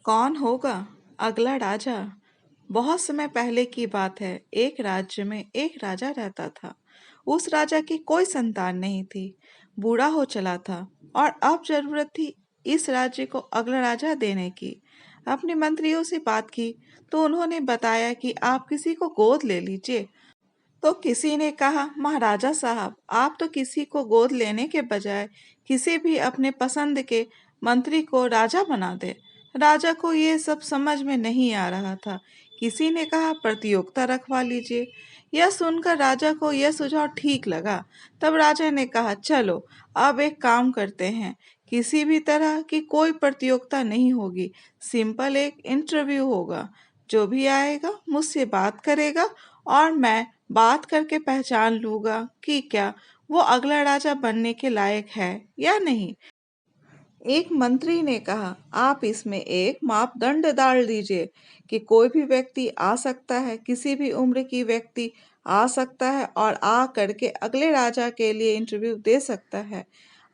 कौन होगा अगला राजा? बहुत समय पहले की बात है। एक राज्य में एक राजा रहता था। उस राजा की कोई संतान नहीं थी। बूढ़ा हो चला था और अब जरूरत थी इस राज्य को अगला राजा देने की। अपने मंत्रियों से बात की तो उन्होंने बताया कि आप किसी को गोद ले लीजिए। तो किसी ने कहा, महाराजा साहब, आप तो किसी को गोद लेने के बजाय किसी भी अपने पसंद के मंत्री को राजा बना दे। राजा को ये सब समझ में नहीं आ रहा था। किसी ने कहा, प्रतियोगिता रखवा लीजिए। यह सुनकर राजा को यह सुझाव ठीक लगा। तब राजा ने कहा, चलो अब एक काम करते हैं। किसी भी तरह की कोई प्रतियोगिता नहीं होगी। सिंपल एक इंटरव्यू होगा। जो भी आएगा मुझसे बात करेगा और मैं बात करके पहचान लूंगा कि क्या वो अगला राजा बनने के लायक है या नहीं। एक मंत्री ने कहा, आप इसमें एक मापदंड डाल दीजिए कि कोई भी व्यक्ति आ सकता है, किसी भी उम्र की व्यक्ति आ सकता है और आ करके अगले राजा के लिए इंटरव्यू दे सकता है।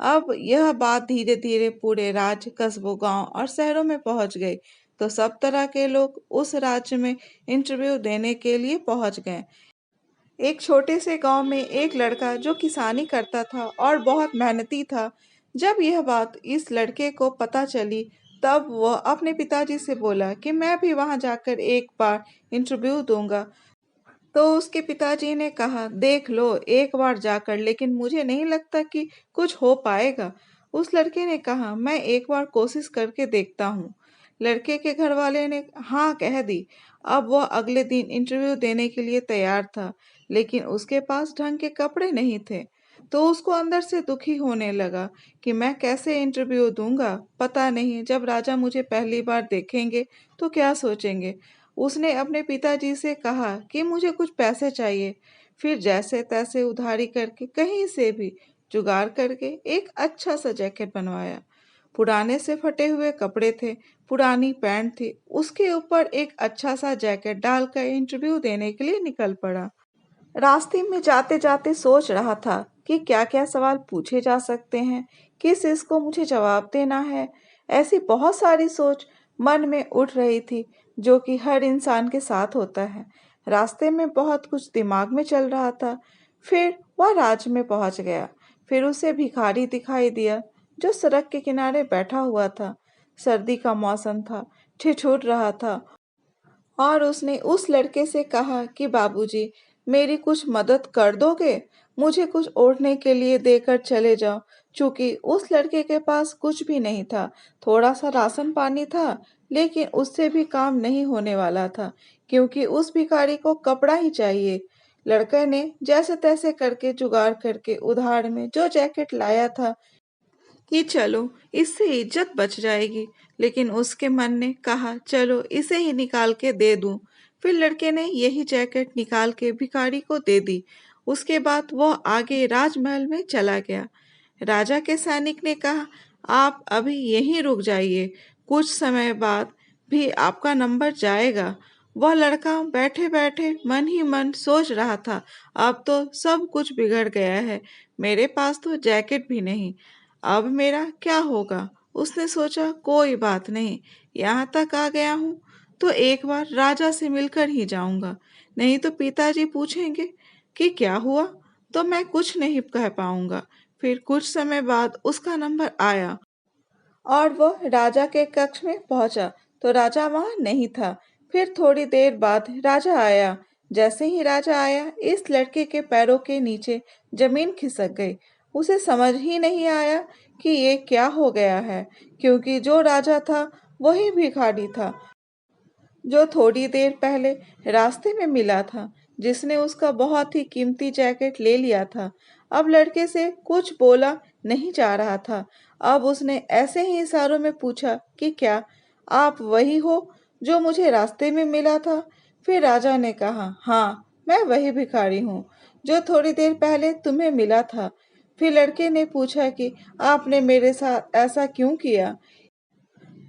अब यह बात धीरे धीरे पूरे राज्य, कस्बों, गांव और शहरों में पहुंच गई। तो सब तरह के लोग उस राज्य में इंटरव्यू देने के लिए पहुंच गए। एक छोटे से गांव में एक लड़का जो किसानी करता था और बहुत मेहनती था। जब यह बात इस लड़के को पता चली, तब वह अपने पिताजी से बोला कि मैं भी वहां जाकर एक बार इंटरव्यू दूंगा। तो उसके पिताजी ने कहा, देख लो एक बार जाकर, लेकिन मुझे नहीं लगता कि कुछ हो पाएगा। उस लड़के ने कहा, मैं एक बार कोशिश करके देखता हूँ। लड़के के घर वाले ने हाँ कह दी। अब वह अगले दिन इंटरव्यू देने के लिए तैयार था, लेकिन उसके पास ढंग के कपड़े नहीं थे। तो उसको अंदर से दुखी होने लगा कि मैं कैसे इंटरव्यू दूंगा, पता नहीं जब राजा मुझे पहली बार देखेंगे तो क्या सोचेंगे। उसने अपने पिताजी से कहा कि मुझे कुछ पैसे चाहिए। फिर जैसे तैसे उधारी करके कहीं से भी जुगाड़ करके एक अच्छा सा जैकेट बनवाया। पुराने से फटे हुए कपड़े थे, पुरानी पैंट थी, उसके ऊपर एक अच्छा सा जैकेट डालकर इंटरव्यू देने के लिए निकल पड़ा। रास्ते में जाते जाते सोच रहा था कि क्या क्या सवाल पूछे जा सकते हैं, किस इसको मुझे जवाब देना है। ऐसी बहुत सारी सोच मन में उठ रही थी, जो कि हर इंसान के साथ होता है। रास्ते में बहुत कुछ दिमाग में चल रहा था। फिर वह राज्य में पहुंच गया। फिर उसे भिखारी दिखाई दिया जो सड़क के किनारे बैठा हुआ था। सर्दी का मौसम था, ठिठुर रहा था और उसने उस लड़के से कहा कि बाबूजी, मेरी कुछ मदद कर दोगे? मुझे कुछ ओढ़ने के लिए देकर चले जाओ। चूंकि उस लड़के के पास कुछ भी नहीं था, थोड़ा सा राशन पानी था, लेकिन उससे भी काम नहीं होने वाला था, क्योंकि उस भिखारी को कपड़ा ही चाहिए। लड़के ने जैसे तैसे करके जुगाड़ करके उधार में जो जैकेट लाया था कि चलो इससे इज्जत बच जाएगी, लेकिन उसके मन ने कहा, चलो इसे ही निकाल के दे दूं। फिर लड़के ने यही जैकेट निकाल के भिखारी को दे दी। उसके बाद वह आगे राजमहल में चला गया। राजा के सैनिक ने कहा, आप अभी यहीं रुक जाइए, कुछ समय बाद भी आपका नंबर जाएगा। वह लड़का बैठे बैठे मन ही मन सोच रहा था, अब तो सब कुछ बिगड़ गया है, मेरे पास तो जैकेट भी नहीं, अब मेरा क्या होगा। उसने सोचा, कोई बात नहीं, यहाँ तक आ गया हूँ तो एक बार राजा से मिलकर ही जाऊंगा, नहीं तो पिताजी पूछेंगे कि क्या हुआ, तो मैं कुछ नहीं कह पाऊंगा। फिर कुछ समय बाद उसका नंबर आया और वह राजा के कक्ष में पहुंचा तो राजा वहां नहीं था। फिर थोड़ी देर बाद राजा आया। जैसे ही राजा आया, इस लड़के के पैरों के नीचे जमीन खिसक गई। उसे समझ ही नहीं आया कि ये क्या हो गया है, क्योंकि जो राजा था वही भिखारी था जो थोड़ी देर पहले रास्ते में मिला था, जिसने उसका बहुत ही कीमती जैकेट ले लिया था। अब लड़के से कुछ बोला नहीं जा रहा था। अब उसने ऐसे ही इशारों में पूछा कि क्या आप वही हो जो मुझे रास्ते में मिला था? फिर राजा ने कहा, हाँ, मैं वही भिखारी हूँ जो थोड़ी देर पहले तुम्हें मिला था। फिर लड़के ने पूछा कि आपने मेरे साथ ऐसा क्यों किया?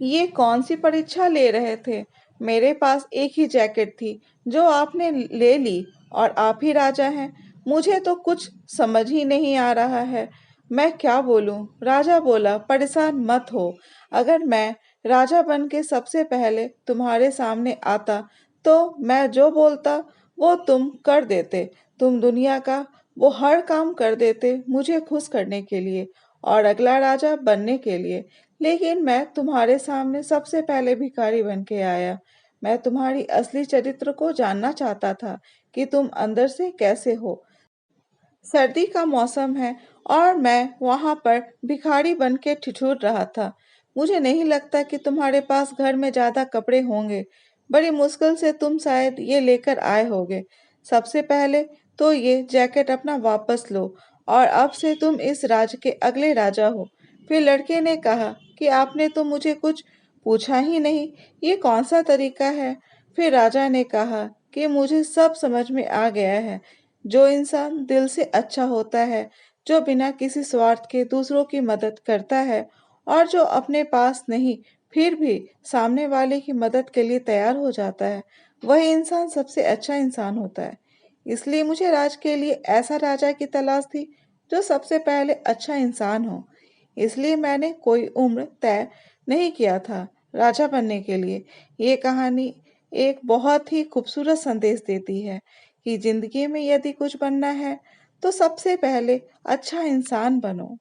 ये कौन सी परीक्षा ले रहे थे? मेरे पास एक ही जैकेट थी जो आपने ले ली और आप ही राजा हैं। मुझे तो कुछ समझ ही नहीं आ रहा है। मैं क्या बोलूं? राजा बोला, परेशान मत हो। अगर मैं राजा बन के सबसे पहले तुम्हारे सामने आता तो मैं जो बोलता वो तुम कर देते। तुम दुनिया का वो हर काम कर देते मुझे खुश करने के लिए और अगला राजा बनने के लिए। लेकिन मैं तुम्हारे सामने सबसे पहले भिखारी बन के आया। मैं तुम्हारी असली चरित्र को जानना चाहता था कि तुम अंदर से कैसे हो। सर्दी का मौसम है और मैं वहां पर भिखारी बन के ठिठुर रहा था। मुझे नहीं लगता कि तुम्हारे पास घर में ज्यादा कपड़े होंगे। बड़ी मुश्किल से तुम शायद ये लेकर आए होगे। सबसे पहले तो ये जैकेट अपना वापस लो और अब से तुम इस राज्य के अगले राजा हो। फिर लड़के ने कहा कि आपने तो मुझे कुछ पूछा ही नहीं, ये कौन सा तरीका है। फिर राजा ने कहा कि मुझे सब समझ में आ गया है। जो इंसान दिल से अच्छा होता है, जो बिना किसी स्वार्थ के दूसरों की मदद करता है और जो अपने पास नहीं फिर भी सामने वाले की मदद के लिए तैयार हो जाता है, वही इंसान सबसे अच्छा इंसान होता है। इसलिए मुझे राज के लिए ऐसा राजा की तलाश थी जो सबसे पहले अच्छा इंसान हो। इसलिए मैंने कोई उम्र तय नहीं किया था राजा बनने के लिए। ये कहानी एक बहुत ही खूबसूरत संदेश देती है कि जिंदगी में यदि कुछ बनना है तो सबसे पहले अच्छा इंसान बनो।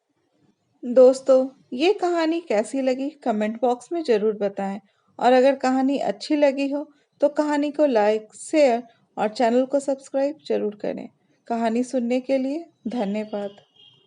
दोस्तों, ये कहानी कैसी लगी कमेंट बॉक्स में ज़रूर बताएं। और अगर कहानी अच्छी लगी हो तो कहानी को लाइक, शेयर और चैनल को सब्सक्राइब जरूर करें। कहानी सुनने के लिए धन्यवाद।